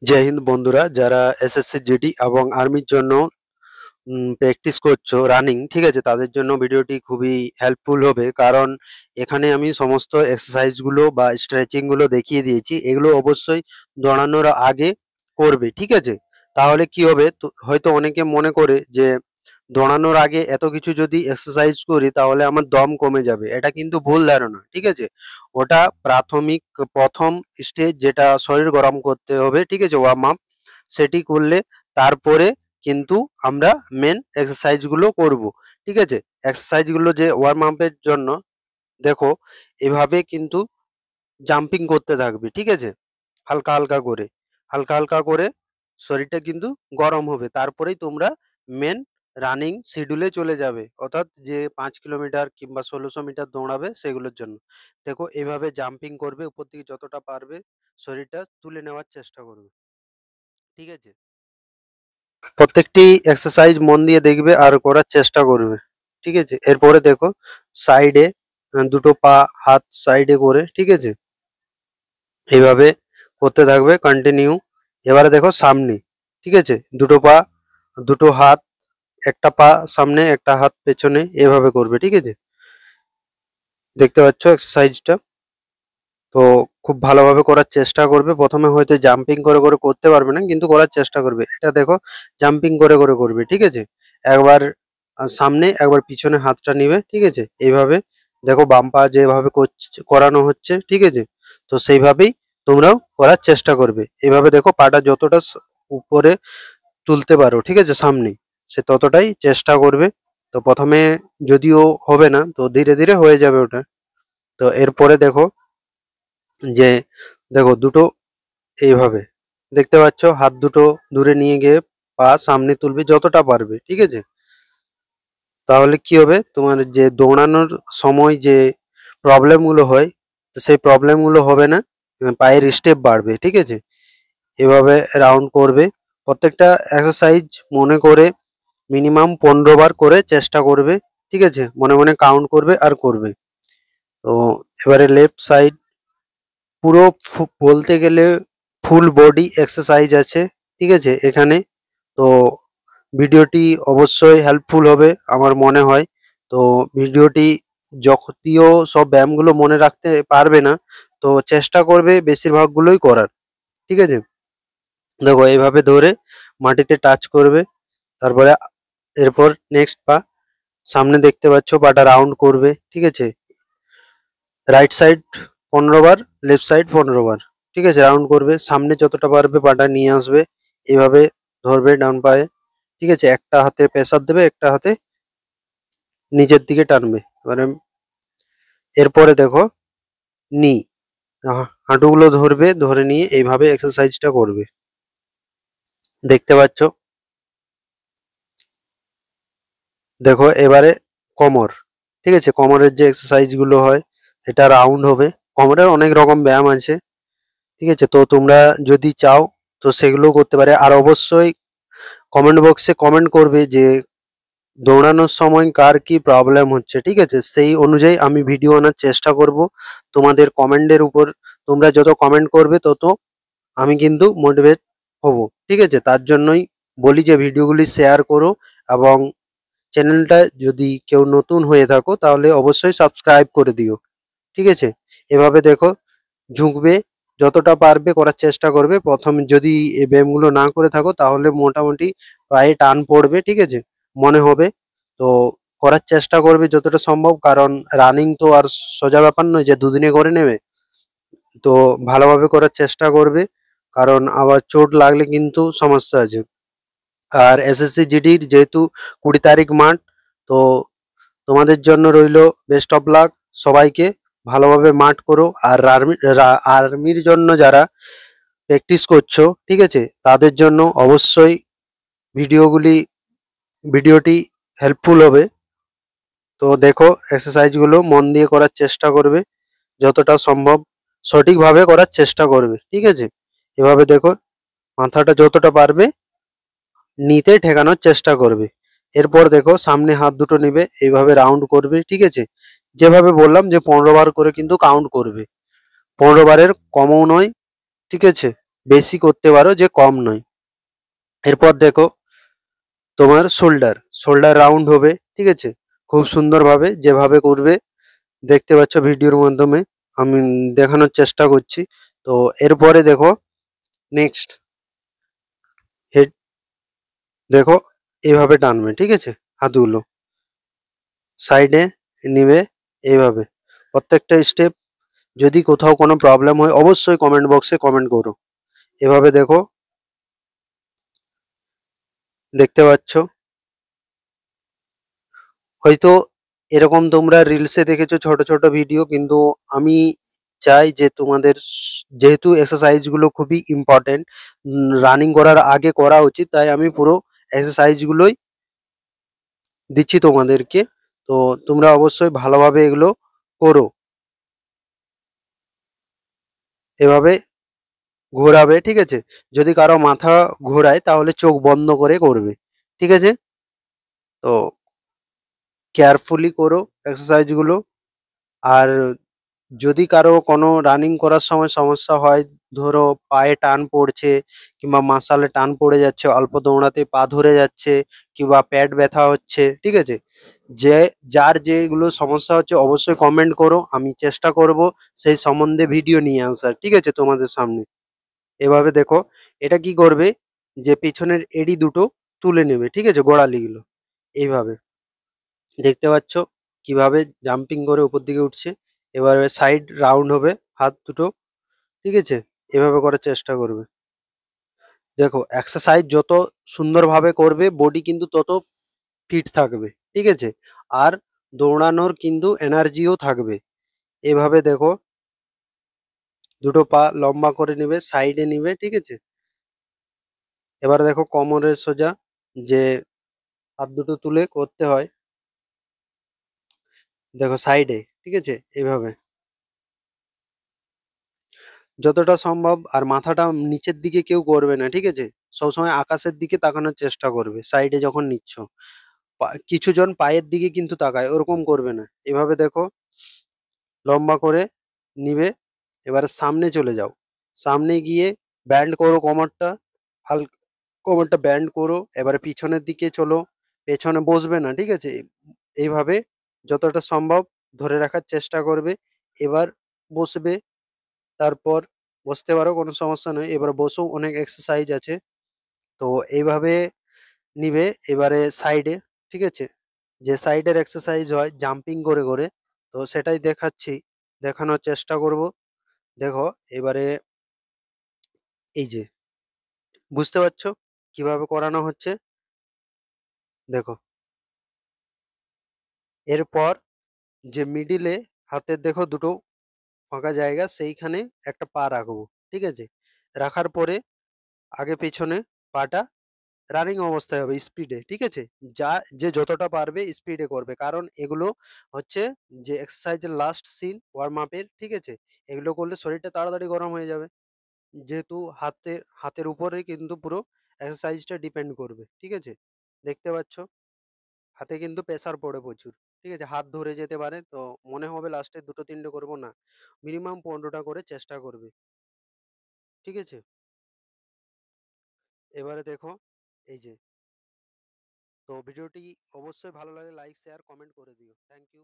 জয় হিন্দ বন্ধুরা, যারা SSC GD এবং আর্মির জন্য প্র্যাকটিস করছো রানিং, ঠিক আছে, তাদের জন্য ভিডিওটি খুবই হেল্পফুল হবে। কারণ এখানে আমি সমস্ত এক্সারসাইজ গুলো বা স্ট্রেচিং গুলো দেখিয়ে দিয়েছি। এগুলো অবশ্যই দৌড়ানোর আগে করবে, ঠিক আছে। তাহলে কি হবে, হয়তো অনেকে মনে করে যে দৌড়ানোর আগে এত কিছু যদি এক্সারসাইজ করি তাহলে আমার দম কমে যাবে। এটা কিন্তু ভুল ধারণা, ঠিক আছে। ওটা প্রাথমিক প্রথম স্টেজ, যেটা শরীর গরম করতে হবে, ঠিক আছে, ওয়ার্ম আপ। সেটি করলে তারপরে কিন্তু আমরা মেন এক্সারসাইজ গুলো করব, ঠিক আছে। এক্সারসাইজ গুলো যে ওয়ার্ম আপের জন্য, দেখো, এভাবে কিন্তু জাম্পিং করতে থাকবে, ঠিক আছে, হালকা হালকা করে। হালকা হালকা করে শরীরটা কিন্তু গরম হবে, তারপরেই তোমরা মেন রানিং শিডিউলে চলে যাবে, অর্থাৎ যে 5 কিলোমিটার কিংবা 1600 মিটার দৌড়াবে সেগুলোর জন্য। দেখো, এভাবে জাম্পিং করবে, উপর দিকে যতটা পারবে শরীরটা তুলে নেওয়ার চেষ্টা করবে, ঠিক আছে। প্রত্যেকটি এক্সারসাইজ মন দিয়ে দেখবে আর করার চেষ্টা করবে, ঠিক আছে। এরপরে দেখো, সাইডে দুটো পা হাত সাইডে করে, ঠিক আছে, এইভাবে করতে থাকবে কন্টিনিউ। এবারে দেখো সামনে, ঠিক আছে, দুটো পা দুটো হাত, একটা পা সামনে একটা হাত পেছনে, এভাবে করবে, ঠিক আছে। দেখতে পাচ্ছ এক্সারসাইজটা? তো খুব ভালোভাবে করার চেষ্টা করবে। প্রথমে হয়তো জাম্পিং করে করে করতে পারবে না, কিন্তু করার চেষ্টা করবে। এটা দেখো, জাম্পিং করে করে করবে, ঠিক আছে। একবার সামনে একবার পিছনে হাতটা নিবে, ঠিক আছে, এইভাবে। দেখো বাম পা যেভাবে করানো হচ্ছে, ঠিক আছে। তো সেইভাবেই তোমরাও করার চেষ্টা করবে। এইভাবে দেখো, পাটা যতটা উপরে তুলতে পারো, ঠিক আছে, সামনে, সে ততটাই চেষ্টা করবে। তো প্রথমে যদিও হবে না, তো ধীরে ধীরে হয়ে যাবে ওটা। তো এরপরে দেখো যে, দেখো দুটো এইভাবে, দেখতে পাচ্ছ, হাত দুটো দূরে নিয়ে গিয়ে পা সামনে তুলবে যতটা পারবে, ঠিক আছে। তাহলে কি হবে, তোমার যে দৌড়ানোর সময় যে প্রবলেম গুলো হয়, তো সেই প্রবলেম গুলো হবে না, পায়ের স্টেপ বাড়বে, ঠিক আছে। এভাবে রাউন্ড করবে। প্রত্যেকটা এক্সারসাইজ মনে করে মিনিমাম 15 বার করে চেষ্টা করবে, ঠিক আছে, মনে মনে কাউন্ট করবে আর করবে। তো এবারে লেফট সাইড, পুরো বলতে গেলে ফুল বডি এক্সারসাইজ আছে, ঠিক আছে, এখানে। তো ভিডিওটি অবশ্যই হেল্পফুল হবে আমার মনে হয়। তো ভিডিওটি, যদিও সব ব্যায়ামগুলো মনে রাখতে পারবে না, তো চেষ্টা করবে বেশিরভাগগুলোই করার, ঠিক আছে। দেখো, এইভাবে ধরে মাটিতে টাচ করবে। তারপরে এরপর নেক্সট পা সামনে, দেখতে পাচ্ছ, পাটা রাউন্ড করবে, ঠিক আছে। রাইট সাইড 15 বার, লেফট সাইড 15 বার, ঠিক আছে, রাউন্ড করবে। সামনে যতটা পারবে পাটা নিয়ে আসবে, এইভাবে ধরবে ডান পায়ে, ঠিক আছে। একটা হাতে প্রেসার দেবে, একটা হাতে নিচের দিকে টানবে। এবারে এরপরে দেখো, নি, হাঁটুগুলো ধরবে, ধরে নিয়ে এইভাবে এক্সারসাইজটা করবে, দেখতে পাচ্ছ। দেখো এবারে কোমর, ঠিক আছে, কোমরের যে এক্সারসাইজ গুলো হয়, এটা রাউন্ড হবে। কোমরের অনেক রকম ব্যায়াম আছে, ঠিক আছে। তো তোমরা যদি চাও তো সেগুলো করতে পারে। আর অবশ্যই কমেন্ট বক্সে কমেন্ট করবে যে দৌড়ানোর সময় কার কি প্রবলেম হচ্ছে, ঠিক আছে, সেই অনুযায়ী আমি ভিডিও আনার চেষ্টা করব। তোমাদের কমেন্টের উপর, তোমরা যত কমেন্ট করবে তত আমি কিন্তু মোটিভেট হব, ঠিক আছে। তার জন্যই বলি যে ভিডিওগুলি শেয়ার করো, এবং চ্যানেলটা যদি কেউ নতুন হয়ে থাকো তাহলে অবশ্যই সাবস্ক্রাইব করে দিও, ঠিক আছে। এভাবে দেখো, ঝুঁকবে, যতটা পারবে করার চেষ্টা করবে। প্রথম যদি এই ব্যায়ামগুলো না করে থাকো তাহলে মোটামুটি পায়ে টান পড়বে, ঠিক আছে, মনে হবে। তো করার চেষ্টা করবে যতটা সম্ভব, কারণ রানিং তো আর সোজা ব্যাপার নয় যে দুদিনে করে নেবে। তো ভালোভাবে করার চেষ্টা করবে, কারণ আবার চোট লাগলে কিন্তু সমস্যা আছে। আর এসএসসি জিডির যেহেতু 20 তারিখ মাঠ, তো তোমাদের জন্য রইলো বেস্ট অফ লাক সবাইকে। ভালোভাবে মাঠ করো। আর আর্মির জন্য যারা প্র্যাকটিস করছো, ঠিক আছে, তাদের জন্য অবশ্যই ভিডিওটি হেল্পফুল হবে। তো দেখো, এক্সারসাইজ গুলো মন দিয়ে করার চেষ্টা করবে, যতটা সম্ভব সঠিকভাবে করার চেষ্টা করবে, ঠিক আছে। এভাবে দেখো, মাথাটা যতটা পারবে নিতে ঠেকানোর চেষ্টা করবে। এরপর দেখো, সামনে হাত দুটো নিবে, এইভাবে রাউন্ড করবে, ঠিক আছে। যেভাবে বললাম যে 15 বার করে কিন্তু কাউন্ট করবে, 15 বারের কমও নয়, ঠিক আছে। বেশি করতে পারো, যে কম নয়। এরপর দেখো তোমার শোল্ডার রাউন্ড হবে, ঠিক আছে, খুব সুন্দরভাবে যেভাবে করবে দেখতে পাচ্ছ ভিডিওর মাধ্যমে আমি দেখানোর চেষ্টা করছি। তো এরপরে দেখো নেক্সট হেড, দেখো এইভাবে টানবে, ঠিক আছে, হাতগুলো সাইডে নিবে এইভাবে প্রত্যেকটা স্টেপ। যদি কোথাও কোনো প্রবলেম হয় অবশ্যই কমেন্ট বক্সে কমেন্ট করো। এভাবে দেখো, দেখতে পাচ্ছ হয়তো এরকম তোমরা রিলসে দেখেছো ছোট ছোট ভিডিও, কিন্তু আমি চাই যে তোমাদের যেহেতু এক্সারসাইজ গুলো খুবই ইম্পর্টেন্ট, রানিং করার আগে করা উচিত, তাই আমি পুরো এক্সারসাইজ গুলোই দিচ্ছি তোমাদেরকে। তো তোমরা অবশ্যই ভালোভাবে এগুলো করো। এভাবে ঘোরাবে, ঠিক আছে, যদি কারো মাথা ঘোরায় তাহলে চোখ বন্ধ করে করবে, ঠিক আছে। তো কেয়ারফুলি করো এক্সারসাইজ গুলো। আর যদি কারো কোনো রানিং করার সময় সমস্যা হয়, ধরো পায়ে টান পড়ছে কিংবা মাসালে টান পড়ে যাচ্ছে, অল্প দৌড়াতে পা ধরে যাচ্ছে কিংবা পেট ব্যথা হচ্ছে, ঠিক আছে, যে যার যেগুলো সমস্যা হচ্ছে অবশ্যই কমেন্ট করো, আমি চেষ্টা করব সেই সম্বন্ধে ভিডিও নিয়ে আসার, ঠিক আছে, তোমাদের সামনে। এভাবে দেখো এটা কি করবে, যে পিছনের এড়ি দুটো তুলে নেবে, ঠিক আছে, গোড়ালিগুলো এইভাবে দেখতে পাচ্ছ কিভাবে জাম্পিং করে উপর দিকে উঠছে। এবারে সাইড রাউন্ড হবে হাত দুটো, ঠিক আছে, এভাবে করার চেষ্টা করবে। দেখো এক্সারসাইজ যত সুন্দরভাবে করবে বডি কিন্তু তত ফিট থাকবে, ঠিক আছে, আর দৌড়ানোর কিন্তু এনার্জিও থাকবে। এভাবে দেখো দুটো পা লম্বা করে নিবে, সাইডে নিবে, ঠিক আছে। এবার দেখো কোমরের সোজা যে হাত দুটো তুলে করতে হয়, দেখো সাইডে, ঠিক আছে, এইভাবে যতটা সম্ভব। আর মাথাটা নিচের দিকে কেউ করবে না, ঠিক আছে, সবসময় আকাশের দিকে তাকানোর চেষ্টা করবে সাইডে যখন নিচ্ছ। কিছুজন পায়ের দিকে কিন্তু তাকায়, ওরকম করবে না। এভাবে দেখো লম্বা করে নিবে। এবারে সামনে চলে যাও, সামনে গিয়ে ব্যান্ড করো কোমরটা, হালকা কোমরটা ব্যান্ড করো। এবারে পিছনের দিকে চলো, পেছনে বসবে না, ঠিক আছে, এইভাবে যতটা সম্ভব ধরে রাখার চেষ্টা করবে। এবার বসবে, তারপর বসতে পারো, কোনো সমস্যা নয়। এবার বসেও অনেক এক্সারসাইজ আছে, তো এইভাবে নিবে। এবারে সাইডে, ঠিক আছে, যে সাইডের এক্সারসাইজ হয় জাম্পিং করে করে, তো সেটাই দেখাচ্ছি, দেখানোর চেষ্টা করব। দেখো এবারে এই যে বুঝতে পারছো কিভাবে করানো হচ্ছে, দেখো এরপর যে মিডিলে হাতের দেখো দুটো ফাঁকা জায়গা, সেইখানে একটা পা রাখবো, ঠিক আছে, রাখার পরে আগে পেছনে পাটা রানিং অবস্থায় হবে স্পিডে, ঠিক আছে, যা যে যতটা পারবে স্পিডে করবে, কারণ এগুলো হচ্ছে যে এক্সারসাইজের লাস্ট সিন ওয়ার্ম আপের, ঠিক আছে। এগুলো করলে শরীরটা তাড়াতাড়ি গরম হয়ে যাবে, যেহেতু হাতের উপরে কিন্তু পুরো এক্সারসাইজটা ডিপেন্ড করবে, ঠিক আছে। দেখতে পাচ্ছ হাতে কিন্তু প্রেসার পড়ে প্রচুর, ঠিক আছে, হাত ধরে যেতে পারে। তো মনে হবে লাস্টে দুটো তিনটে করবো না, মিনিমাম 15টা করে চেষ্টা করবে, ঠিক আছে। এবারে দেখো এই যে, তো ভিডিওটি অবশ্যই ভালো লাগে লাইক শেয়ার কমেন্ট করে দিও। Thank you.